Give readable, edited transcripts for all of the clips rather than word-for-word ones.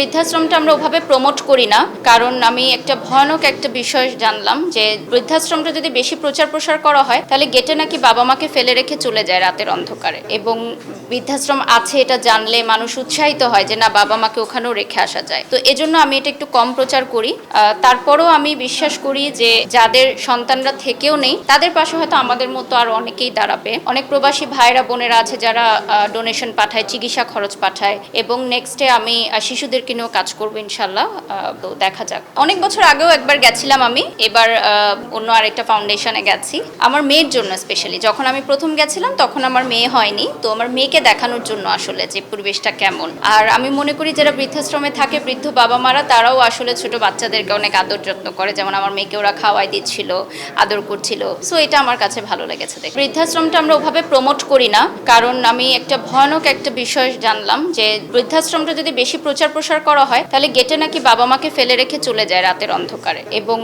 বৃদ্ধাশ্রমটা আমরা ওভাবে প্রমোট করি না, কারণ আমি একটা ভয়ানক একটা বিষয় জানলাম যে বৃদ্ধাশ্রমটা যদি বেশি প্রচার প্রসার করা হয় তাহলে গেটে নাকি বাবা মাকে ফেলে রেখে চলে যায় রাতের অন্ধকারে, এবং বৃদ্ধাশ্রম আছে এটা জানলে মানুষ উৎসাহিত হয় যে না বাবা মাকে ওখানেও রেখে আসা যায়। তো এজন্য আমি এটা একটু কম প্রচার করি। তারপরও আমি বিশ্বাস করি যে যাদের সন্তানরা থেকেও নেই তাদের পাশে হয়তো আমাদের মতো আর অনেকেই দাঁড়াবে। অনেক প্রবাসী ভাইরা বোনেরা আছে যারা ডোনেশন পাঠায়, চিকিৎসা খরচ পাঠায়, এবং নেক্সটে আমি শিশুদেরকে নিয়েও কাজ করবো ইনশাল্লাহ। তো দেখা যাক। অনেক বছর আগেও একবার গেছিলাম আমি, এবার অন্য আরেকটা ফাউন্ডেশনে গেছি আমার মেয়ের জন্য স্পেশালি। যখন আমি প্রথম গেছিলাম তখন আমার মেয়ে হয়নি, তো আমার মেয়েকে দেখানোর জন্য আসলে যে পরিবেশটা কেমন। আর আমি মনে করি যারা বৃদ্ধাশ্রমে থাকে, বৃদ্ধ বাবা মারা, তারাও আসলে ছোট বাচ্চাদেরকে অনেক আদর যত্ন করে, যেমন আমার মেয়েকে ওরা খাওয়াই দিচ্ছিল, আদর করছিল। সো এটা আমার কাছে ভালো লেগেছে। বৃদ্ধাশ্রমটা আমরা ওভাবে প্রমোট করি না, কারণ আমি একটা ভয়ানক একটা বিষয় জানলাম যে বৃদ্ধাশ্রমটা যদি বেশি প্রচার প্রসার করা হয় তাহলে গেটে নাকি বাবা মাকে ফেলে রেখে চলে যায় রাতের অন্ধকারে, এবং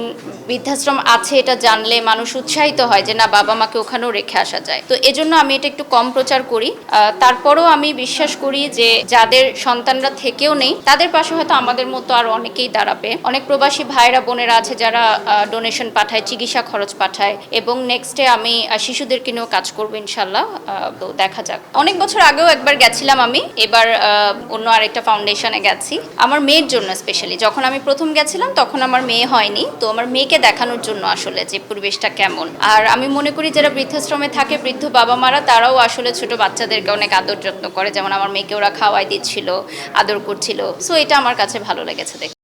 বৃদ্ধাশ্রম আছে এটা জানলে মানুষ উৎসাহিত হয় যে না বাবা মাকে ওখানেও রেখে আসা যায়। তো এজন্য আমি এটা একটু কম প্রচার করি। তারপরও আমি বিশ্বাস করি যে যাদের সন্তানরা থেকেও নেই তাদের পাশে হয়তো আমাদের মতো আর অনেকেই দাঁড়াবে। অনেক প্রবাসী ভাইরা বোনেরা আছে যারা ডোনেশন পাঠায়, চিকিৎসা খরচ পাঠায়, এবং নেক্সটে আমি শিশুদেরকে নিয়েও কাজ করবো ইনশাল্লাহ। তো দেখা যাক। অনেক বছর আগেও একবার গেছিলাম আমি, এবার অন্য আরেকটা ফাউন্ডেশনে গেছি আমার মেয়ের জন্য স্পেশালি। যখন আমি প্রথম গেছিলাম তখন আমার মেয়ে হয়নি, তো আমার মেয়েকে দেখানোর জন্য আসলে যে পরিবেশটা কেমন। আর আমি মনে করি যারা বৃদ্ধাশ্রমে থাকে, বৃদ্ধ বাবা মারা, তারাও আসলে ছোট বাচ্চাদেরকে অনেক আদর যত্ন করে, যেমন আমার মেয়েকে ওরা খাওয়াই দিচ্ছিল, আদর করছিল। সো এটা আমার কাছে ভালো লেগেছে।